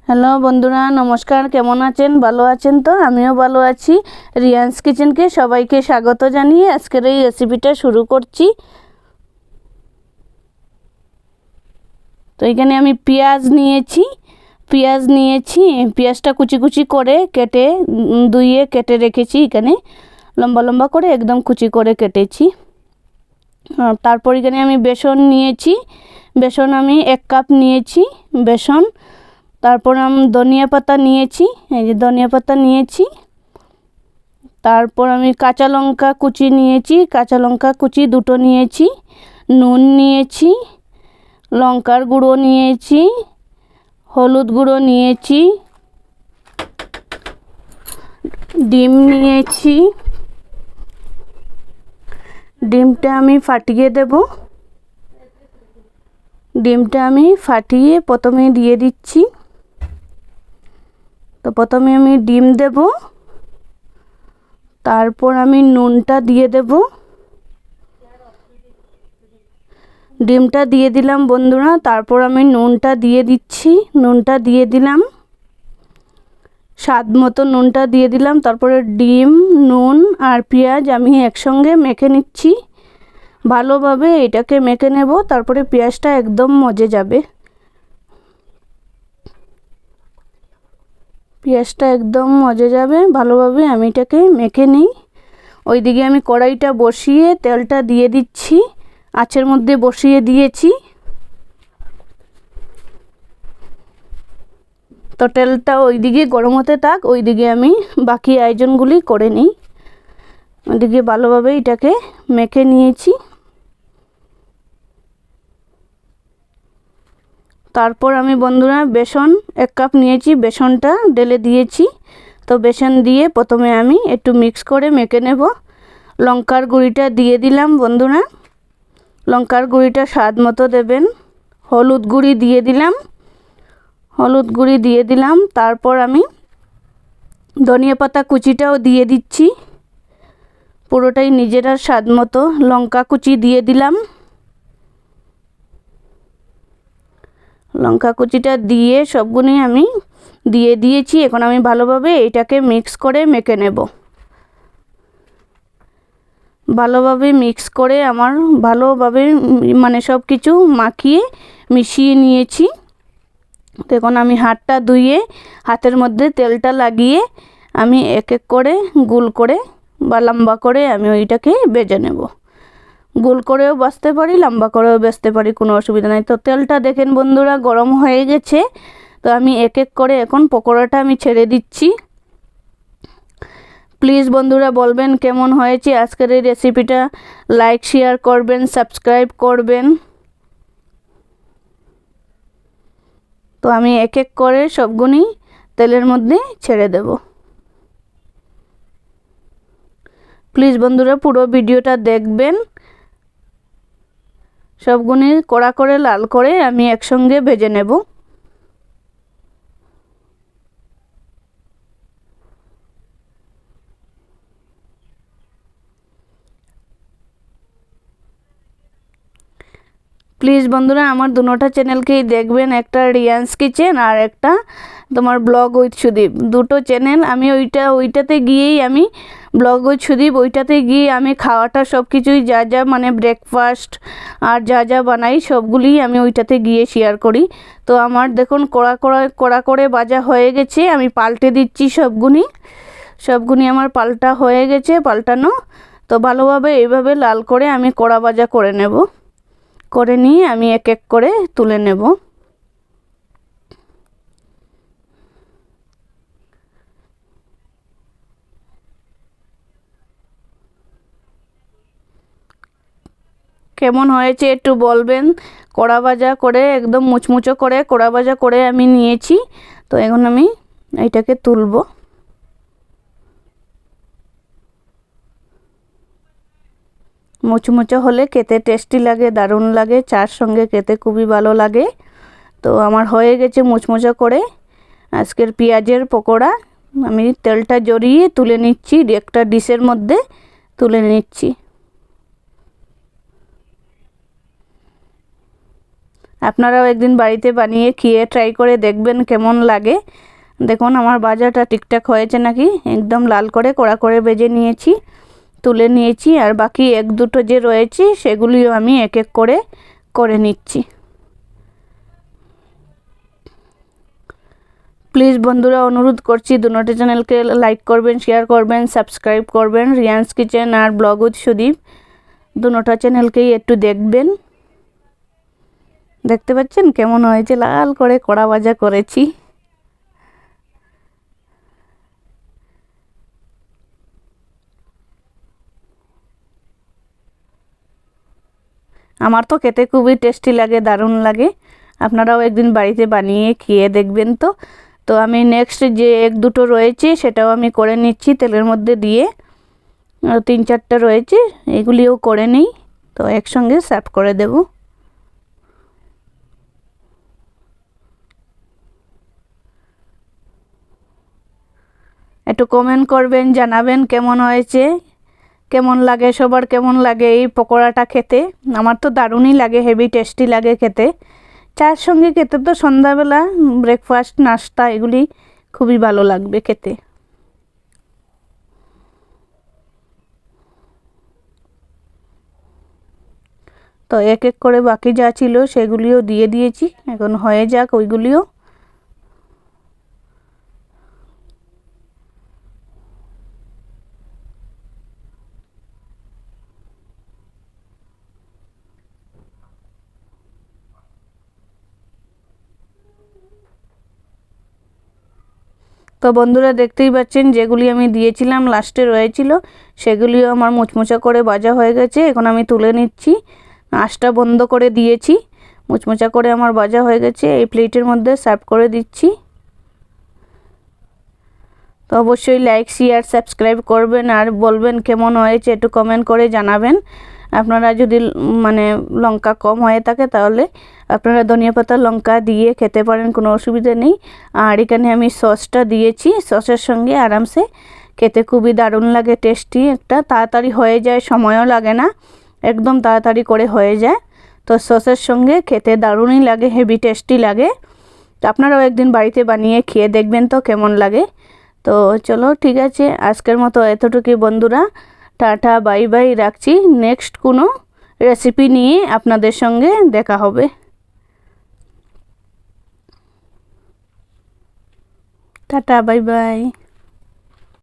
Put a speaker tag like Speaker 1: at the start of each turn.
Speaker 1: Hello বন্ধুরা, নমস্কার। কেমন আছেন? ভালো আছেন তো? আমিও ভালো আছি। রিয়ান্স কিচেনকে সবাইকে স্বাগত জানিয়ে আজকের এই রেসিপিটা শুরু করছি। তো এখানে আমি পেঁয়াজ নিয়েছি। পেঁয়াজটা কুচি কুচি করে কেটে ধুয়ে কেটে রেখেছি। এখানে লম্বা লম্বা করে একদম কুচি করে কেটেছি। তারপর এখানে আমি বেসন নিয়েছি। বেসন আমি 1 কাপ নিয়েছি বেসন। তারপর আমি ধনিয়া পাতা নিয়েছি, এই যে ধনিয়া পাতা নিয়েছি। তারপর আমি কাঁচা লঙ্কা কুচি নিয়েছি, কাঁচা লঙ্কা কুচি 2টো নিয়েছি। নুন নিয়েছি, লঙ্কার গুঁড়ো নিয়েছি, হলুদ গুঁড়ো নিয়েছি, ডিম নিয়েছি। ডিমটা আমি ফাটিয়ে দেব। ডিমটা আমি ফাটিয়ে প্রথমে দিয়ে দিচ্ছি। তো প্রথমে আমি ডিম দেব, তারপর আমি নুনটা দিয়ে দেব। ডিমটা দিয়ে দিলাম বন্ধুরা, তারপর আমি নুনটা দিয়ে দিচ্ছি। নুনটা দিয়ে দিলাম, স্বাদ মতো নুনটা দিয়ে দিলাম। তারপরে ডিম, নুন আর পেঁয়াজ আমি একসঙ্গে মেখে নিচ্ছি। ভালোভাবে এটাকে মেখে নেব, তারপরে পেঁয়াজটা একদম মজে যাবে। পেঁয়াজটা একদম মজে যাবে, ভালোভাবে আমি এটাকে মেখে নিই। ওইদিকে আমি কড়াইটা বসিয়ে তেলটা দিয়ে দিচ্ছি। আঁচের মধ্যে বসিয়ে দিয়েছি। তো তেলটা ওইদিকে গরম হতে থাক, ওইদিকে আমি বাকি আয়োজনগুলি করে নিই। ওইদিকে ভালোভাবে এটাকে মেখে নিয়েছি। তারপর আমি বন্ধুরা বেসন 1 কাপ নিয়েছি, বেসনটা ঢেলে দিয়েছি। তো বেসন দিয়ে প্রথমে আমি একটু মিক্স করে মেখে নেব। লঙ্কার গুঁড়িটা দিয়ে দিলাম বন্ধুরা, লঙ্কার গুঁড়িটা স্বাদ মতো দেবেন। হলুদ গুঁড়ি দিয়ে দিলাম, হলুদ গুঁড়ি দিয়ে দিলাম। তারপর আমি ধনিয়া পাতা কুচিটাও দিয়ে দিচ্ছি, পুরোটাই নিজেরা স্বাদ মতো। লঙ্কা কুচি দিয়ে দিলাম, লঙ্কা কুচিটা দিয়ে সবগুলোই আমি দিয়ে দিয়েছি। এখন আমি ভালোভাবে এটাকে মিক্স করে মেখে নেব। ভালোভাবে মিক্স করে আমার ভালোভাবে মানে সব কিছু মাখিয়ে মিশিয়ে নিয়েছি। এখন আমি হাতটা ধুয়ে হাতের মধ্যে তেলটা লাগিয়ে আমি এক এক করে গোল করে বা লম্বা করে আমি ওইটাকে ভেজে নেব। গোল করেও ভাজতে পারি, লম্বা করেও ভাজতে পারি, কোনো অসুবিধা নেই। তো তেলটা দেখেন বন্ধুরা গরম হয়ে গেছে। তো আমি এক এক করে এখন পকোড়াটা আমি ছেড়ে দিচ্ছি। প্লিজ বন্ধুরা বলবেন কেমন হয়েছে আজকের এই রেসিপিটা। লাইক শেয়ার করবেন, সাবস্ক্রাইব করবেন। তো আমি এক এক করে সবগুলি তেলের মধ্যে ছেড়ে দেব। প্লিজ বন্ধুরা পুরো ভিডিওটা দেখবেন। সবগুলি কড়া করে লাল করে আমি একসঙ্গে ভেজে নেব। প্লিজ বন্ধুরা আমার দুটোটা চ্যানেলকেই দেখবেন, একটা রিয়ান্স কিচেন আর একটা তোমার ব্লগ উইথ সুদীপ। দুটো চ্যানেল আমি ওইটাতে গিয়েই আমি ব্লগ উইথ সুদীপ, ওইটাতে গিয়ে আমি খাওয়াটা সব কিছুই যা যা মানে ব্রেকফাস্ট আর যা যা বানাই সবগুলি আমি ওইটাতে গিয়ে শেয়ার করি। তো আমার দেখুন কড়া করে ভাজা হয়ে গেছে, আমি পাল্টে দিচ্ছি সবগুলি আমার পাল্টা হয়ে গেছে, পাল্টানো। তো ভালোভাবে এইভাবে লাল করে আমি কড়া ভাজা করে নেব, করে নিয়ে আমি এক এক করে তুলে নেব। কেমন হয়েছে একটু বলবেন। কড়া ভাজা করে একদম মুচমুচো করে কড়া ভাজা করে আমি নিয়েছি। তো এখন আমি এইটাকে তুলব। মুচমুচো হলে খেতে টেস্টি লাগে, দারুণ লাগে, চার সঙ্গে খেতে খুবই ভালো লাগে। তো আমার হয়ে গেছে মুচমুচো করে আজকের পেঁয়াজের পকোড়া। আমি তেলটা জড়িয়ে তুলে নিচ্ছি, একটা ডিশের মধ্যে তুলে নিচ্ছি। আপনারাও একদিন বাড়িতে বানিয়ে খেয়ে ট্রাই করে দেখবেন কেমন লাগে। দেখুন আমার ভাজাটা ঠিকঠাক হয়েছে নাকি, একদম লাল করে কড়া করে ভেজে নিয়েছি, তুলে নিয়েছি। আর বাকি এক দুটো যে রয়েছে সেগুলিও আমি এক এক করে করে নিচ্ছি। প্লিজ বন্ধুরা অনুরোধ করছি দুটো চ্যানেলকে লাইক করবেন, শেয়ার করবেন, সাবস্ক্রাইব করবেন। রিয়ান্স কিচেন আর ব্লগ উইথ সুদীপ দুটো চ্যানেলকেই একটু দেখবেন। দেখতে পাচ্ছেন কেমন হয়েছে, লাল করে কড়া ভাজা করেছি। আমার তো খেতে খুবই টেস্টি লাগে, দারুণ লাগে। আপনারাও একদিন বাড়িতে বানিয়ে খেয়ে দেখবেন। তো আমি নেক্সট যে এক দুটো রয়েছে সেটাও আমি করে নিচ্ছি তেলের মধ্যে দিয়ে। তিন চারটা রয়েছে, এগুলিও করে নিই, তো একসঙ্গে সার্ভ করে দেব। একটু কমেন্ট করবেন, জানাবেন কেমন হয়েছে, কেমন লাগে, সবার কেমন লাগে এই পকোড়াটা খেতে। আমার তো দারুণই লাগে, হেভি টেস্টি লাগে খেতে। চায়ের সঙ্গে খেতে তো সন্ধ্যাবেলা ব্রেকফাস্ট নাস্তা এগুলি খুবই ভালো লাগবে খেতে। তো এক এক করে বাকি যা ছিল সেগুলিও দিয়ে দিয়েছি, এখন হয়ে যাক ওইগুলিও। তো বন্ধুরা দেখতেই পাচ্ছেন যেগুলি আমি দিয়েছিলাম লাস্টে রয়েছিল সেগুলিও আমার মুচমুচা করে ভাজা হয়ে গেছে। এখন আমি তুলে নিচ্ছি, আঁচটা বন্ধ করে দিয়েছি, মুচমুচা করে আমার ভাজা হয়ে গেছে। এই প্লেটের মধ্যে সার্ভ করে দিচ্ছি। তো অবশ্যই লাইক শেয়ার সাবস্ক্রাইব করবেন আর বলবেন কেমন হয়েছে, একটু কমেন্ট করে জানাবেন। আপনারা যদি মানে লঙ্কা কম হয়ে থাকে তাহলে আপনারা ধনিয়া পাতা লঙ্কা দিয়ে খেতে পারেন, কোনো অসুবিধা নেই। আর এখানে আমি সসটা দিয়েছি, সসের সঙ্গে আরামসে খেতে খুবই দারুণ লাগে, টেস্টি একটা, তাড়াতাড়ি হয়ে যায়, সময়ও লাগে না, একদম তাড়াতাড়ি করে হয়ে যায়। তো সসের সঙ্গে খেতে দারুণই লাগে, হেভি টেস্টি লাগে। তো আপনারাও একদিন বাড়িতে বানিয়ে খেয়ে দেখবেন তো কেমন লাগে। তো চলো ঠিক আছে, আজকের মতো এতটুকুই বন্ধুরা, টাটা বাই বাই, রাখছি। নেক্সট কোনো রেসিপি নিয়ে আপনাদের সঙ্গে দেখা হবে। Tata bye bye.